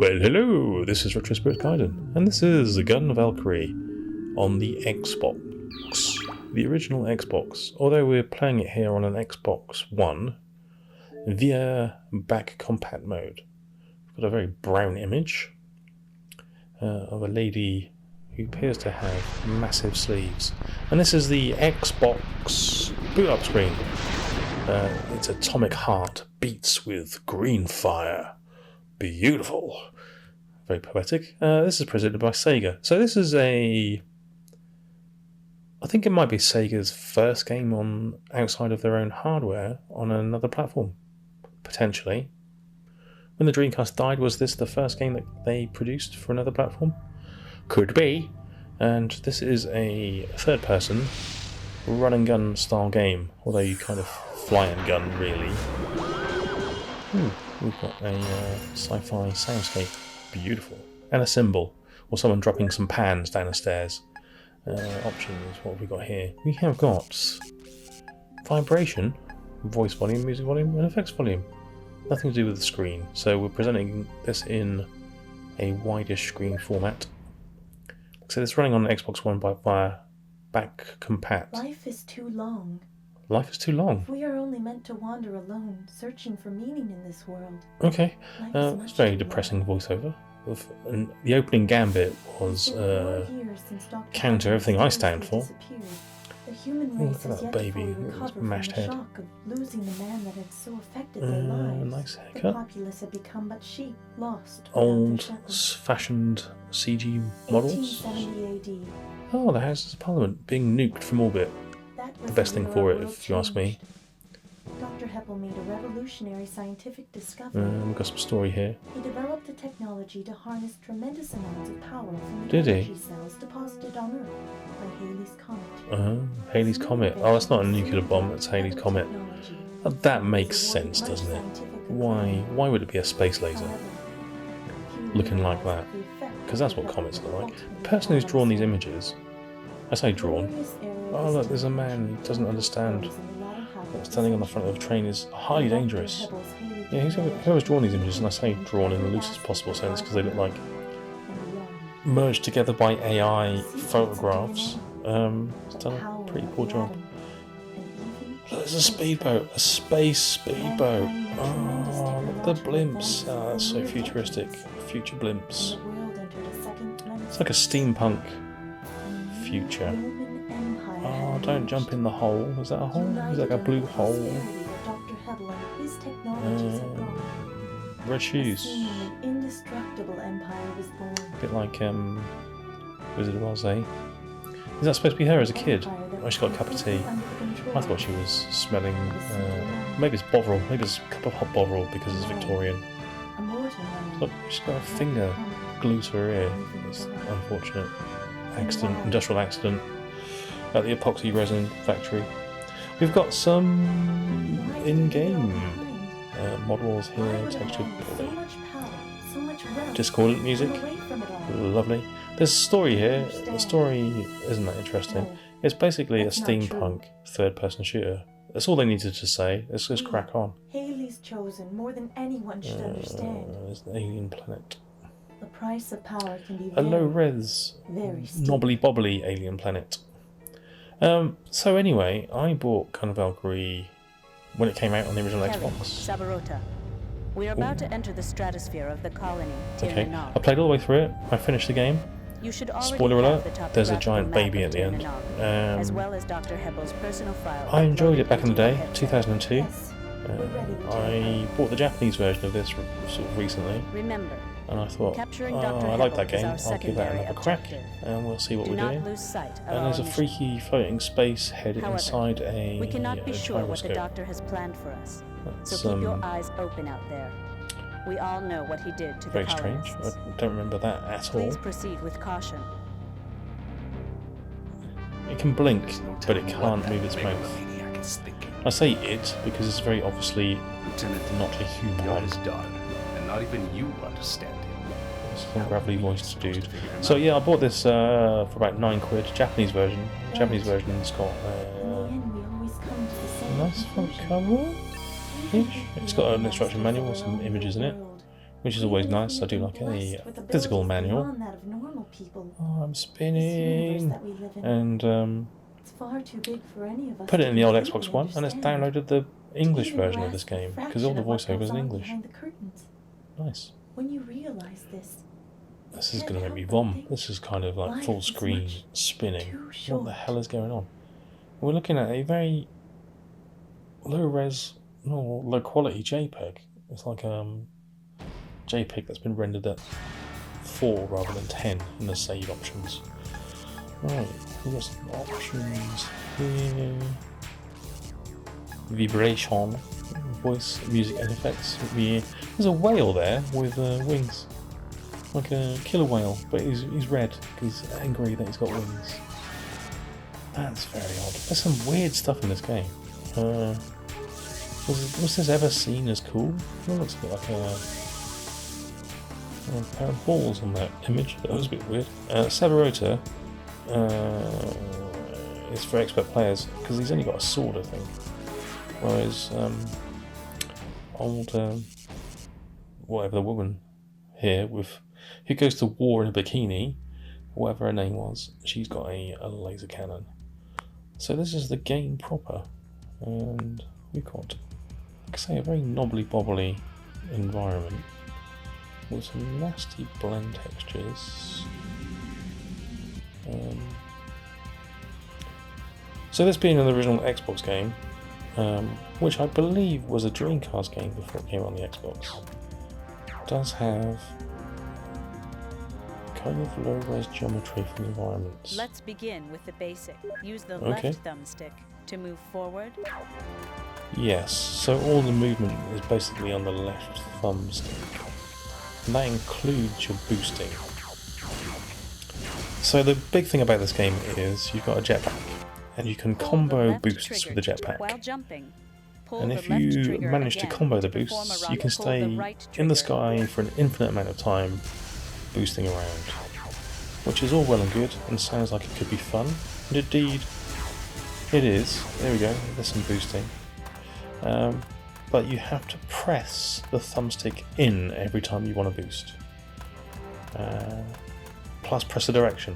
Well, hello, this is Retro Spirit Gaiden, and this is the GUNVALKYRIE on the Xbox, the original Xbox, although we're playing it here on an Xbox One via back compat mode. We've got a very brown image of a lady who appears to have massive sleeves, and this is the Xbox boot up screen. Its atomic heart beats with green fire. Beautiful. Very poetic. This is presented by Sega. So this is I think it might be Sega's first game on outside of their own hardware on another platform. Potentially. When the Dreamcast died, was this the first game that they produced for another platform? Could be. And this is a third person run and gun style game, although you kind of fly and gun really. We've got a sci-fi soundscape, beautiful, and a cymbal, or someone dropping some pans down the stairs. Options, what have we got here? We have got vibration, voice volume, music volume, and effects volume. Nothing to do with the screen, so we're presenting this in a wideish screen format. So it's running on an Xbox One via back compat. Life is too long. Life is too long. We are only meant to wander alone, searching for meaning in this world. Okay, it's very depressing voiceover. And the opening gambit was counter everything I stand for. The human race look at that baby with its mashed head. Shock of losing the man that had so affected their lives. Nice The haircut. populace had become but sheep, lost. Old-fashioned CG models. 1870 AD. Oh, the Houses of Parliament being nuked from orbit. The best thing for it, if you ask me. Dr. Heppel made a revolutionary scientific discovery. We've got some story here. He developed a technology to harness tremendous amounts of power from the Did he? energy cells deposited on Earth by Halley's Comet. Halley's Comet. Oh, that's not a nuclear bomb, that's Halley's Comet. That makes sense, doesn't it? Why would it be a space laser looking like that? Because that's what comets look like. The person who's drawn these images, I say drawn. Oh look, there's a man who doesn't understand that standing on the front of a train is highly dangerous. Yeah, whoever's drawn these images, and I say drawn in the loosest possible sense because they look like merged together by AI photographs. It's done a pretty poor job. There's a speedboat, a space speedboat. Oh, look at the blimps. Oh, that's so futuristic. Future blimps. It's like a steampunk future. Oh, don't jump in the hole. Is that a hole? Is that like a blue hole? Red shoes. A bit like Wizard of Oz, eh? Is that supposed to be her as a kid? Oh, she got a cup of tea. I thought she was smelling... maybe it's Bovril. Maybe it's a cup of hot Bovril because it's Victorian. Look, she's got a finger glued to her ear. It's unfortunate. Accident, industrial accident. At the epoxy resin factory. We've got some in-game models here, textured discordant music. Lovely. There's a story here. The story isn't that interesting. It's basically a steampunk third-person shooter. That's all they needed to say. Let's just crack on. Haley's chosen more than anyone should understand. There's an alien planet. The price of power can be a low-res, knobbly-bobbly alien planet. So anyway, I bought GUNVALKYRIE when it came out on the original Xbox. Sabarota. We are about to enter the stratosphere of the colony. Okay, I played all the way through it. I finished the game. Spoiler alert, there's a giant baby at the end. As well as Dr. Heppel's personal file. I enjoyed it back in the day, 2002. I bought the Japanese version of this sort of recently. Remember, and I thought, I like that game, I'll give that another crack, and we'll see what we're doing. And there's a freaky floating space head inside a we cannot be sure what the gyroscope. doctor has planned for us, That's, so keep your eyes open out there. We all know what he did to very the strange, colonists. I don't remember that at all. Please proceed with caution. It can blink, but it can't move its mouth. I say it because it's very obviously not a human. Yours done, and not even you understand him. Some gravelly voiced dude. So yeah, I bought this for about £9. Japanese version. Japanese version's got a nice front cover. It's got an instruction manual, some images in it. which is always nice. I do like a physical manual. That of normal people. Oh, I'm This universe spinning. that we live in. And It's far too big for any of us put it to in the old completely Xbox One, and it's understand. downloaded the English Even version of grasp this a game, because fraction all the of what voiceover goes is in on English. behind the curtains. Nice. When you realize this, This is can't going to make help me but vom. think This is kind of like life full is screen much spinning. too What short. the hell is going on? We're looking at a very low res, no, low quality JPEG. It's like JPEG that's been rendered at 4 rather than 10 in the save options. Right, we've got some options here. Vibration, voice, music and effects. There's a whale there with wings. Like a killer whale, but he's red. He's angry that he's got wings. That's very odd. There's some weird stuff in this game. Was this ever seen as cool? It looks a bit like a pair of balls on that image. That was a bit weird. Severota is for expert players because he's only got a sword, I think. Whereas old whatever the woman here with who goes to war in a bikini, whatever her name was, she's got a laser cannon. So this is the game proper, and we've got, like I say, a very knobbly bobbly environment with some nasty blend textures. So this being an original Xbox game, which I believe was a Dreamcast game before it came on the Xbox, does have kind of low-res geometry for the environments. Let's begin with the basic. Use the Okay. left thumbstick to move forward. Yes, so all the movement is basically on the left thumbstick. And that includes your boosting. So the big thing about this game is you've got a jetpack, and you can Pull the combo left boosts trigger with the jetpack. while jumping. Pull And the if left you trigger manage to again combo the to perform a boosts, run. you can Pull the stay right in the trigger. sky for an infinite amount of time, boosting around. Which is all well and good, and sounds like it could be fun. And indeed, it is. There we go, there's some boosting. But you have to press the thumbstick in every time you want to boost. Plus press the direction.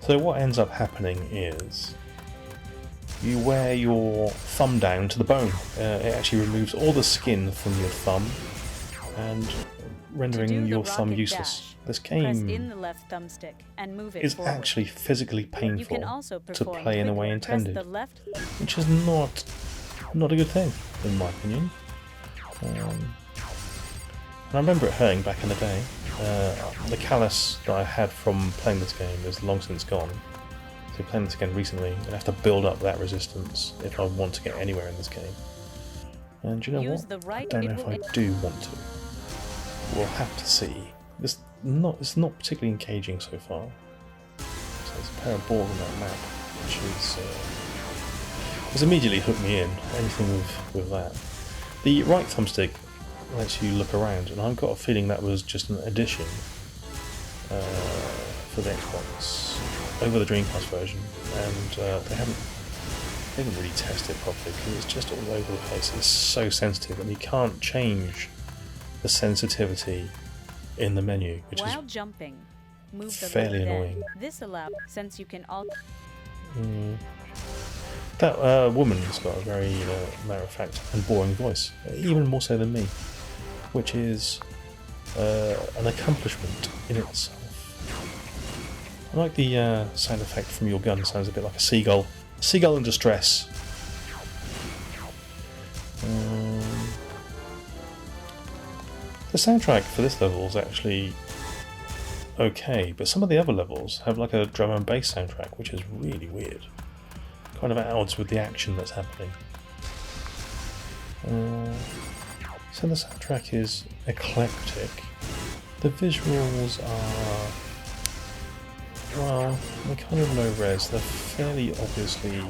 So what ends up happening is you wear your thumb down to the bone. It actually removes all the skin from your thumb and rendering To do the your thumb rocket useless. dash, This Press in game the left thumbstick and move it is forward. actually physically You painful can also to perform play in the way quicker. Press intended, the left. which is not a good thing, in my opinion. And I remember it hurting back in the day. The callus that I had from playing this game is long since gone. So playing this again recently, I have to build up that resistance if I want to get anywhere in this game. And do you know Use what? the right. I don't know if I do want to. We'll have to see. It's not particularly engaging so far. So there's a pair of balls on that map, which is has immediately hooked me in. Anything with that. The right thumbstick lets you look around, and I've got a feeling that was just an addition for the Xbox over the Dreamcast version, and they haven't really tested it properly because it's just all over the place. It's so sensitive, and you can't change the sensitivity in the menu, which is While jumping, move the fairly left annoying. end. This allows, since you can alter. That woman's got a very matter of fact and boring voice, even more so than me, which is an accomplishment in itself. I like the sound effect from your gun. Sounds a bit like a seagull. Seagull in distress. The soundtrack for this level is actually okay, but some of the other levels have like a drum and bass soundtrack, which is really weird. Kind of at odds with the action that's happening. So the soundtrack is eclectic. The visuals are, well, they're kind of low res. They're fairly obviously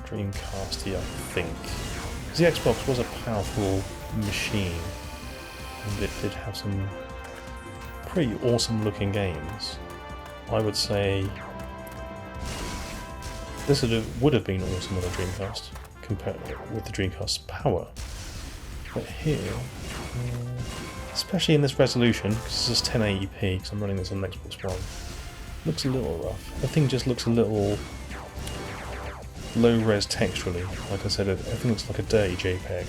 Dreamcasty, I think. Because the Xbox was a powerful machine, and it did have some pretty awesome looking games. I would say this would have been awesome on a Dreamcast compared with the Dreamcast's power. But here, especially in this resolution, because this is 1080p, because I'm running this on Xbox One. Looks a little rough. The thing just looks a little low-res texturally. Like I said, everything looks like a dirty JPEG.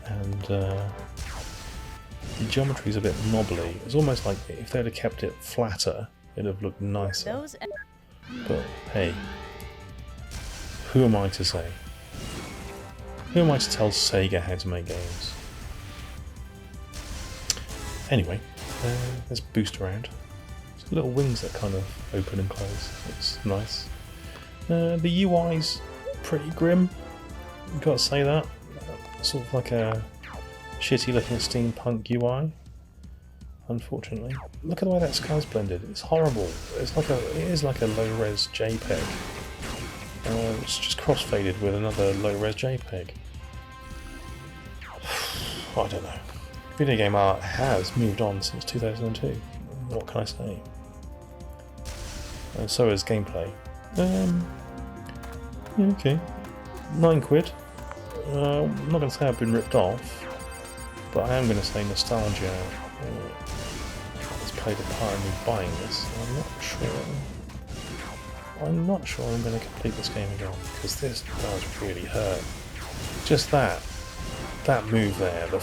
And the geometry's a bit knobbly. It's almost like if they'd have kept it flatter, it'd have looked nicer. But hey, who am I to say? Who am I to tell Sega how to make games? Anyway, let's boost around. There's little wings that kind of open and close. It's nice. The UI's pretty grim. You've got to say that. Sort of like a shitty looking steampunk UI. Unfortunately, look at the way that sky's blended. It's horrible. It is like a low-res JPEG. It's just cross-faded with another low-res JPEG. I don't know. Video game art has moved on since 2002. What can I say? And so is gameplay. Yeah, okay. £9. I'm not going to say I've been ripped off, but I am going to say nostalgia has played a part in me buying this. I'm not sure I'm going to complete this game again, because this does really hurt. Just that move there, the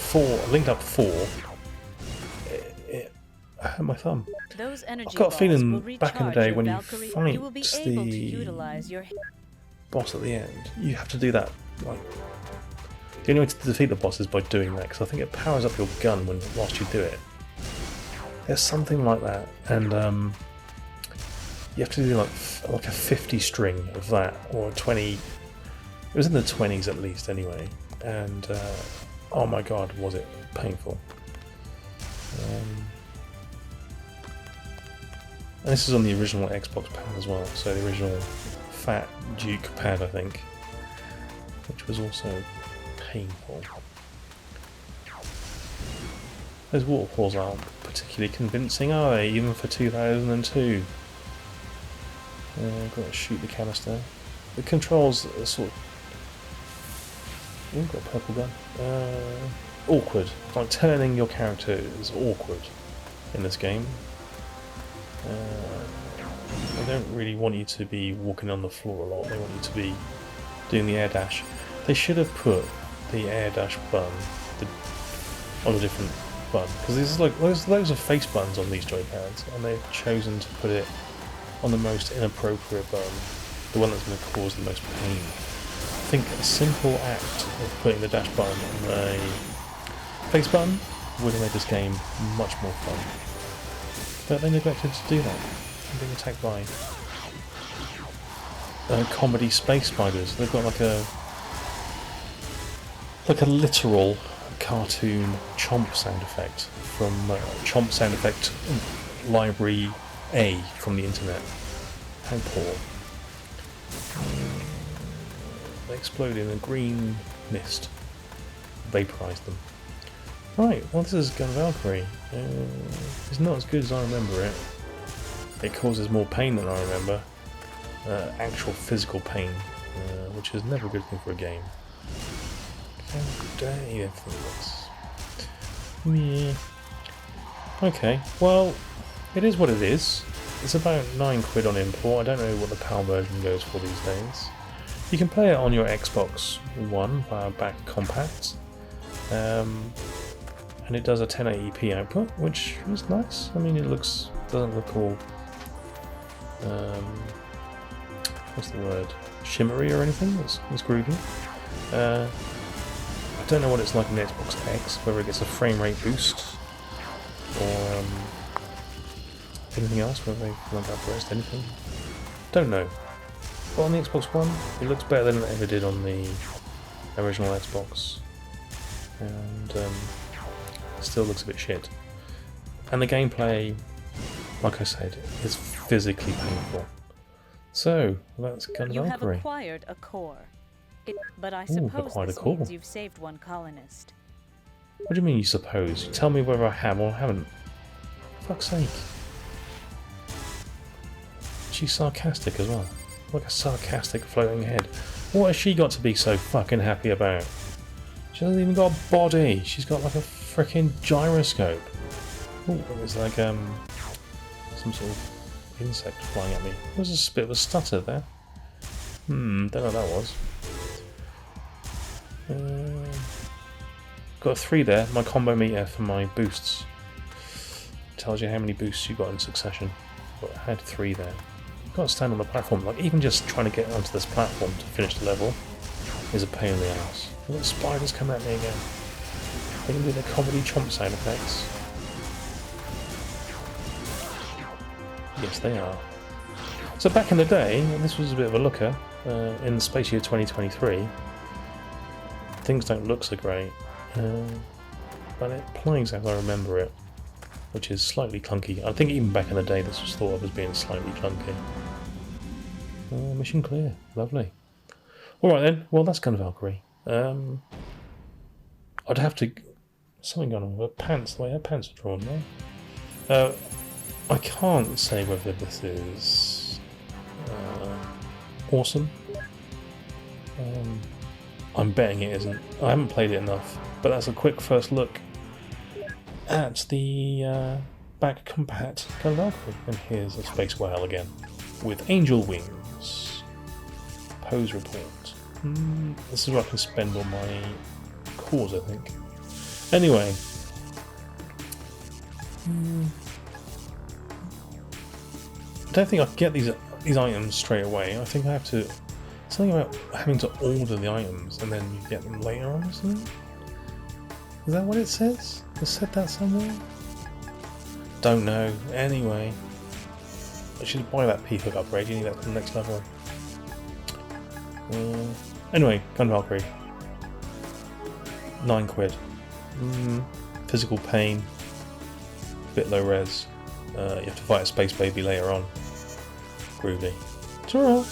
linked up 4, it hurt my thumb. I've got a feeling back in the day when you fight the boss at the end, you have to do that. Like, the only way to defeat the boss is by doing that, because I think it powers up your gun whilst you do it. There's something like that, and you have to do like a 50 string of that, or 20. It was in the 20s at least, anyway. And oh my god, was it painful. And this is on the original Xbox pad as well, so the original Fat Duke pad, I think, which was also painful. Those waterfalls aren't particularly convincing, are they, even for 2002? I've got to shoot the canister. The controls are sort of... Ooh, got a purple gun. Awkward. Like, turning your character is awkward in this game. They don't really want you to be walking on the floor a lot. They want you to be doing the air dash. They should have put the air dash button on a different button, because there's like loads of face buttons on these joypads, and they've chosen to put it on the most inappropriate button, the one that's going to cause the most pain. I think a simple act of putting the dash button on a face button would have made this game much more fun. But they neglected to do that. I'm being attacked by comedy space spiders. They've got like a literal cartoon chomp sound effect from Chomp Sound Effect Library A from the internet. How poor. They explode in a green mist. Vaporised them. Right, well, this is GUNVALKYRIE. It's not as good as I remember it. It causes more pain than I remember. Actual physical pain, which is never a good thing for a game. How dirty everything looks. Yeah. Okay, well, it is what it is. It's about £9 on import. I don't know what the PAL version goes for these days. You can play it on your Xbox One via back compact. And it does a 1080p output, which is nice. I mean, it doesn't look all what's the word? Shimmery or anything. It's groovy. I don't know what it's like in the Xbox X, whether it gets a frame rate boost or anything else, whether they want to upgrade anything. Don't know. But on the Xbox One, it looks better than it ever did on the original Xbox. And it still looks a bit shit. And the gameplay, like I said, is physically painful. So, that's GUNVALKYRIE. You have acquired a core. But I suppose this means you've saved one colonist. What do you mean, you suppose? Tell me whether I have or haven't. For fuck's sake. She's sarcastic as well. Like a sarcastic floating head. What has she got to be so fucking happy about? She hasn't even got a body. She's got like a freaking gyroscope. Oh, it was like some sort of insect flying at me. There was a bit of a stutter there. Don't know what that was. Got a 3 there. My combo meter for my boosts tells you how many boosts you got in succession. But I had 3 there. You've got to stand on the platform. Like, even just trying to get onto this platform to finish the level is a pain in the ass. Look, spiders come at me again. They can do their comedy chomp sound effects. Yes, they are. So back in the day, this was a bit of a looker. In the space year 2023, things don't look so great. But it plays as I remember it, which is slightly clunky. I think even back in the day this was thought of as being slightly clunky. Mission clear. Lovely. Alright then, well that's GUNVALKYRIE. I'd have to... something going on with her pants, the way her pants are drawn now. I can't say whether this is awesome. I'm betting it isn't. I haven't played it enough, but that's a quick first look at the back compat GUNVALKYRIE. And here's a space whale again with angel wings. Pose report. This is where I can spend all my cores, I think. Anyway. I don't think I can get these items straight away. I think I have to... something about having to order the items and then you get them later on or something? Is that what it says? It said that somewhere? Don't know. Anyway. I should buy that P-hook upgrade. You need that for the next level. Anyway, GUNVALKYRIE. £9. Physical pain. Bit low res. You have to fight a space baby later on. Groovy. Ta-ra!